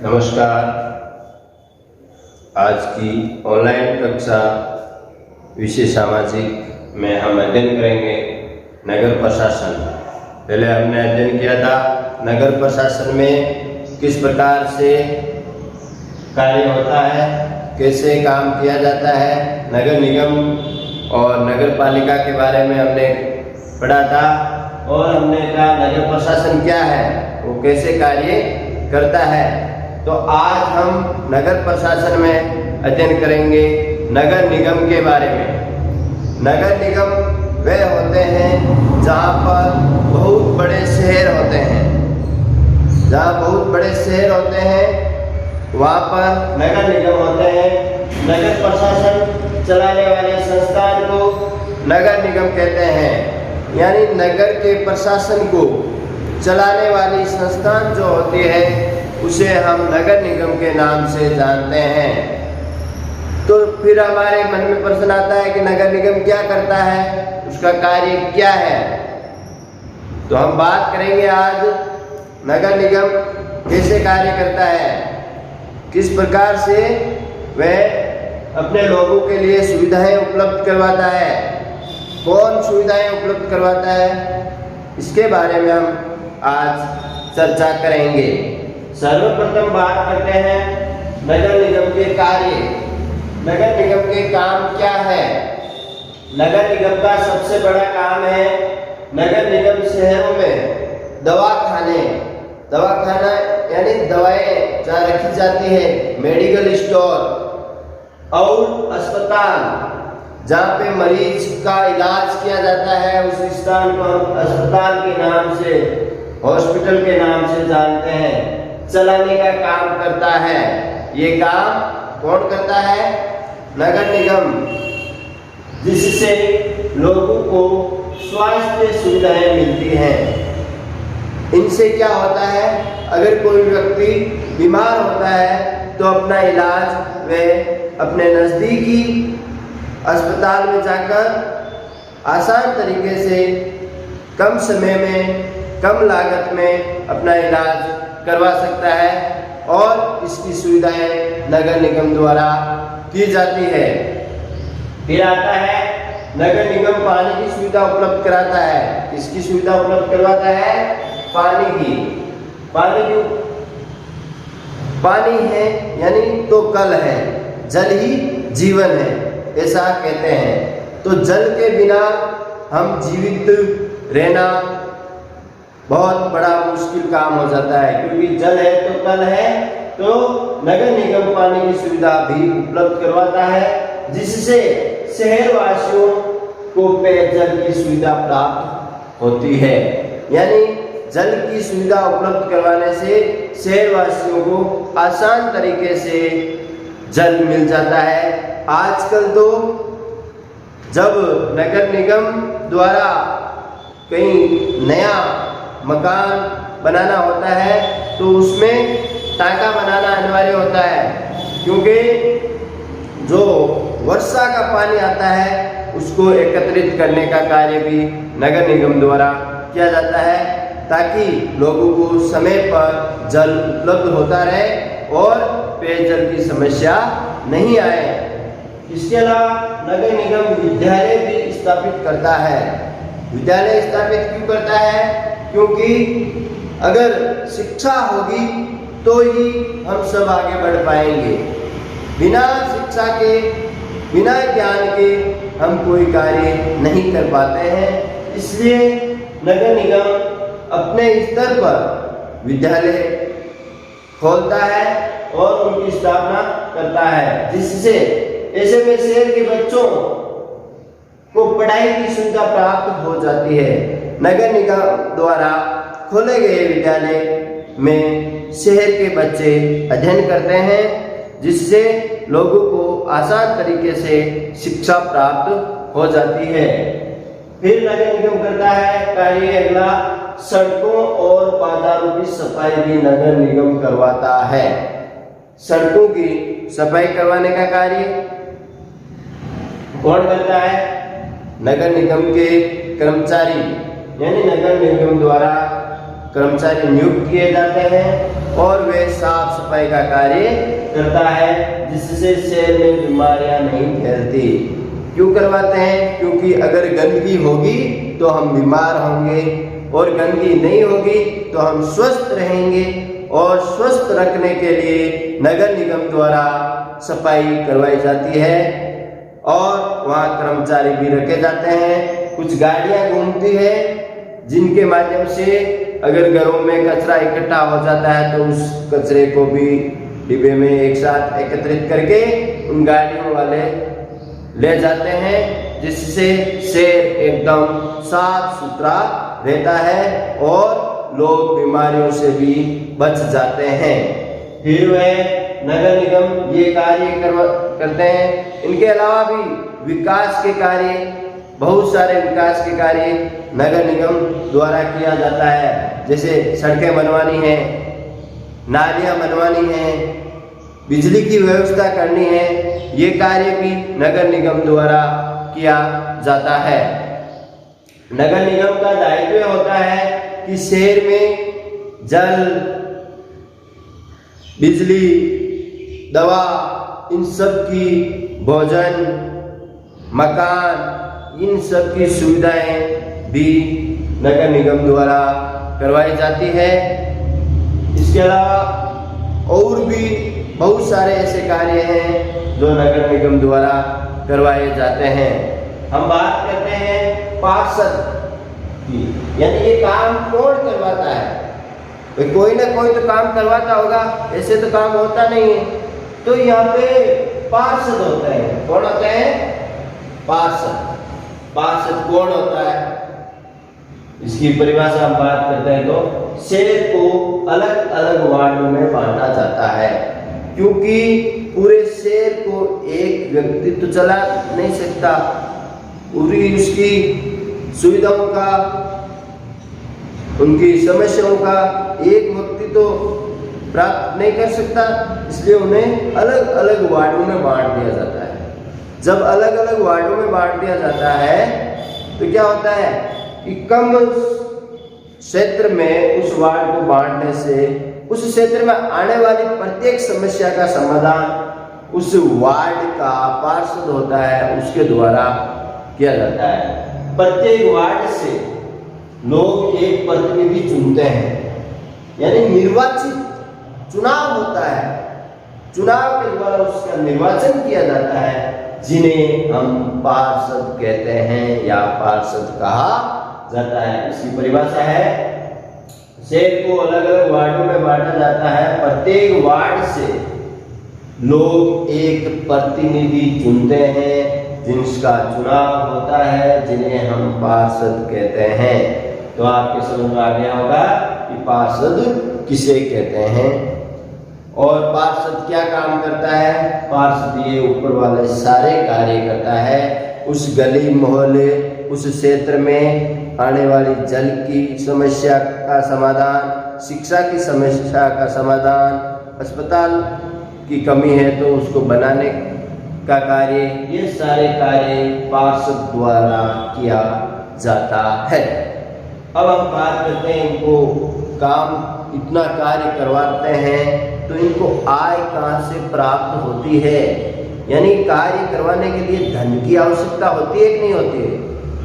नमस्कार। आज की ऑनलाइन कक्षा विषय सामाजिक में हम अध्ययन करेंगे नगर प्रशासन। पहले हमने अध्ययन किया था नगर प्रशासन में किस प्रकार से कार्य होता है, कैसे काम किया जाता है। नगर निगम और नगर पालिका के बारे में हमने पढ़ा था और हमने कहा नगर प्रशासन क्या है, वो कैसे कार्य करता है। तो आज हम नगर प्रशासन में अध्ययन करेंगे नगर निगम के बारे में। नगर निगम वे होते हैं जहाँ पर बहुत बड़े शहर होते हैं। जहाँ बहुत बड़े शहर होते हैं वहाँ पर नगर निगम होते हैं। नगर प्रशासन चलाने वाले संस्थान को नगर निगम कहते हैं। यानी नगर के प्रशासन को चलाने वाली संस्थान जो होती है उसे हम नगर निगम के नाम से जानते हैं। तो फिर हमारे मन में प्रश्न आता है कि नगर निगम क्या करता है, उसका कार्य क्या है। तो हम बात करेंगे आज नगर निगम कैसे कार्य करता है, किस प्रकार से वह अपने लोगों के लिए सुविधाएं उपलब्ध करवाता है, कौन सुविधाएं उपलब्ध करवाता है, इसके बारे में हम आज चर्चा करेंगे। सर्वप्रथम बात करते हैं नगर निगम के कार्य। नगर निगम के काम क्या है। नगर निगम का सबसे बड़ा काम है नगर निगम शहरों में दवाखाना यानी दवाएं जहाँ रखी जाती है, मेडिकल स्टोर और अस्पताल जहाँ पे मरीज का इलाज किया जाता है, उस स्थान को हम अस्पताल के नाम से, हॉस्पिटल के नाम से जानते हैं, चलाने का काम करता है। ये काम कौन करता है? नगर निगम, जिससे लोगों को स्वास्थ्य सुविधाएं मिलती हैं। इनसे क्या होता है, अगर कोई व्यक्ति बीमार होता है तो अपना इलाज वह अपने नज़दीकी अस्पताल में जाकर आसान तरीके से कम समय में, कम लागत में अपना इलाज करवा सकता है और इसकी सुविधाएं नगर निगम द्वारा की जाती है। फिर आता है नगर निगम पानी की सुविधा उपलब्ध कराता है। इसकी सुविधा उपलब्ध करवाता है पानी की। पानी है यानी तो कल है, जल ही जीवन है, ऐसा कहते हैं। तो जल के बिना हम जीवित रहना बहुत बड़ा मुश्किल काम हो जाता है, क्योंकि जल है तो कल है। तो नगर निगम पानी की सुविधा भी उपलब्ध करवाता है, जिससे शहर वासियों को पेयजल की सुविधा प्राप्त होती है। यानी जल की सुविधा उपलब्ध करवाने से शहर वासियों को आसान तरीके से जल मिल जाता है। आजकल तो जब नगर निगम द्वारा कहीं नया मकान बनाना होता है तो उसमें टांका बनाना अनिवार्य होता है, क्योंकि जो वर्षा का पानी आता है उसको एकत्रित करने का कार्य भी नगर निगम द्वारा किया जाता है, ताकि लोगों को समय पर जल उपलब्ध होता रहे और पेयजल की समस्या नहीं आए। इसके अलावा नगर निगम विद्यालय भी स्थापित करता है। विद्यालय स्थापित क्यों करता है? क्योंकि अगर शिक्षा होगी तो ही हम सब आगे बढ़ पाएंगे। बिना शिक्षा के, बिना ज्ञान के हम कोई कार्य नहीं कर पाते हैं। इसलिए नगर निगम अपने स्तर पर विद्यालय खोलता है और उनकी स्थापना करता है, जिससे ऐसे में शहर के बच्चों को पढ़ाई की सुविधा प्राप्त हो जाती है। नगर निगम द्वारा खोले गए विद्यालय में शहर के बच्चे अध्ययन करते हैं, जिससे लोगों को आसान तरीके से शिक्षा प्राप्त हो जाती है। फिर नगर निगम करता है कार्य अगला, सड़कों और बाजारों की सफाई भी नगर निगम करवाता है। सड़कों की सफाई करवाने का कार्य कौन करता है? नगर निगम के कर्मचारी, यानी नगर निगम द्वारा कर्मचारी नियुक्त किए जाते हैं और वे साफ सफाई का कार्य करता है, जिससे शहर में बीमारियां नहीं फैलती। क्यों करवाते हैं? क्योंकि अगर गंदगी होगी तो हम बीमार होंगे और गंदगी नहीं होगी तो हम स्वस्थ रहेंगे, और स्वस्थ रखने के लिए नगर निगम द्वारा सफाई करवाई जाती है और वहाँ कर्मचारी भी रखे जाते हैं। कुछ गाड़ियाँ घूमती है जिनके माध्यम से अगर घरों में कचरा इकट्ठा हो जाता है तो उस कचरे को भी डिब्बे में एक साथ एकत्रित करके उन गाड़ियों वाले ले जाते हैं, जिससे शहर एकदम साफ सुथरा रहता है और लोग बीमारियों से भी बच जाते हैं। फिर वह नगर निगम ये कार्य करते हैं। इनके अलावा भी विकास के कार्य, बहुत सारे विकास के कार्य नगर निगम द्वारा किया जाता है, जैसे सड़कें बनवानी है, नालियां बनवानी है, बिजली की व्यवस्था करनी है, ये कार्य भी नगर निगम द्वारा किया जाता है। नगर निगम का दायित्व होता है कि शहर में जल, बिजली, दवा, इन सब की, भोजन, मकान, इन सब की सुविधाएं भी नगर निगम द्वारा करवाई जाती है। इसके अलावा और भी बहुत सारे ऐसे कार्य हैं जो नगर निगम द्वारा करवाए जाते हैं। हम बात करते हैं पार्षद की, यानी ये काम कौन करवाता है? तो कोई ना कोई तो काम करवाता होगा, ऐसे तो काम होता नहीं है। तो यहाँ पे पार्षद होते हैं। कौन होते हैं? पार्षद। पार्षद कौन होता है? इसकी परिभाषा हम बात करते हैं तो शहर को अलग अलग वार्डों में बांटा जाता है, क्योंकि पूरे शहर को एक व्यक्ति तो चला नहीं सकता, पूरी उसकी सुविधाओं का, उनकी समस्याओं का एक व्यक्ति तो प्राप्त नहीं कर सकता, इसलिए उन्हें अलग अलग वार्डों में बांट दिया जाता है। जब अलग अलग वार्डों में बांट दिया जाता है तो क्या होता है कि कम क्षेत्र में उस वार्ड को बांटने से उस क्षेत्र में आने वाली प्रत्येक समस्या का समाधान उस वार्ड का पार्षद होता है, उसके द्वारा किया जाता है। प्रत्येक वार्ड से लोग एक प्रतिनिधि चुनते हैं, यानी निर्वाचित चुनाव होता है, चुनाव के द्वारा उसका निर्वाचन किया जाता है, जिन्हें हम पार्षद कहते हैं या पार्षद कहा जाता है। इसकी परिभाषा है, शहर को अलग अलग वार्डों में बांटा जाता है। प्रत्येक वार्ड से लोग एक प्रतिनिधि चुनते हैं जिनका चुनाव होता है, जिन्हें हम पार्षद कहते हैं। तो आपके समझ में आ गया होगा कि पार्षद किसे कहते हैं और पार्षद क्या काम करता है। पार्षद ये ऊपर वाले सारे कार्य करता है। उस गली मोहल्ले, उस क्षेत्र में आने वाली जल की समस्या का समाधान, शिक्षा की समस्या का समाधान, अस्पताल की कमी है तो उसको बनाने का कार्य, ये सारे कार्य पार्षद द्वारा किया जाता है। अब हम बात करते हैं, इनको काम इतना कार्य करवाते हैं तो इनको आय कहाँ से प्राप्त होती है, यानी कार्य करवाने के लिए धन की आवश्यकता होती है कि नहीं होती है,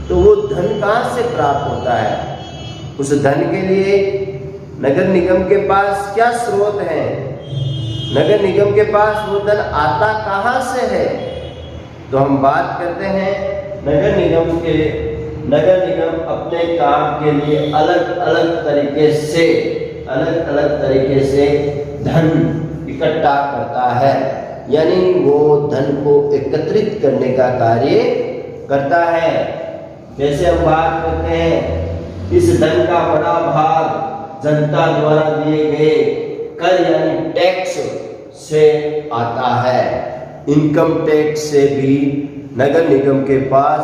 तो वो धन कहाँ से प्राप्त होता है? उस धन के लिए नगर निगम के पास क्या स्रोत है? नगर निगम के पास वो धन आता कहाँ से है? तो हम बात करते हैं नगर निगम अपने काम के लिए अलग अलग तरीके से धन इकट्ठा करता है, यानी वो धन को एकत्रित करने का कार्य करता है। जैसे हम बात करते हैं, इस धन का बड़ा भाग जनता द्वारा दिए गए कर यानी टैक्स से आता है। इनकम टैक्स से भी नगर निगम के पास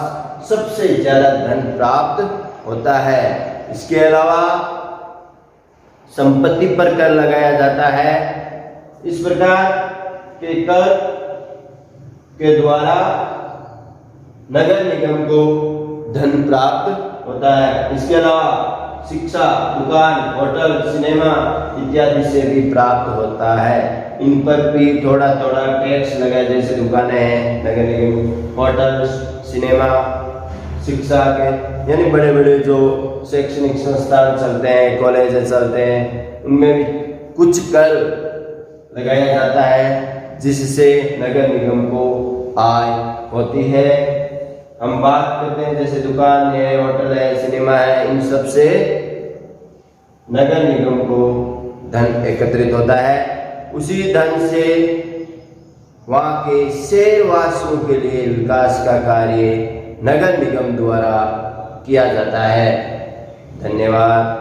सबसे ज्यादा धन प्राप्त होता है। इसके अलावा संपत्ति पर कर लगाया जाता है। इस प्रकार के कर के द्वारा नगर निगम को धन प्राप्त होता है। इसके अलावा शिक्षा, दुकान, होटल, सिनेमा इत्यादि से भी प्राप्त होता है। इन पर भी थोड़ा थोड़ा टैक्स लगा, जैसे दुकानें हैं, नगर निगम, होटल, सिनेमा, शिक्षा के यानी बड़े बड़े जो शैक्षणिक संस्थान चलते हैं, कॉलेज चलते हैं, उनमें भी कुछ कर लगाया जाता है जिससे नगर निगम को आय होती है। हम बात करते हैं जैसे दुकान है, होटल है, सिनेमा है, इन सब से नगर निगम को धन एकत्रित होता है। उसी धन से वहाँ के शहरवासियों के लिए विकास का कार्य नगर निगम द्वारा किया जाता है। धन्यवाद।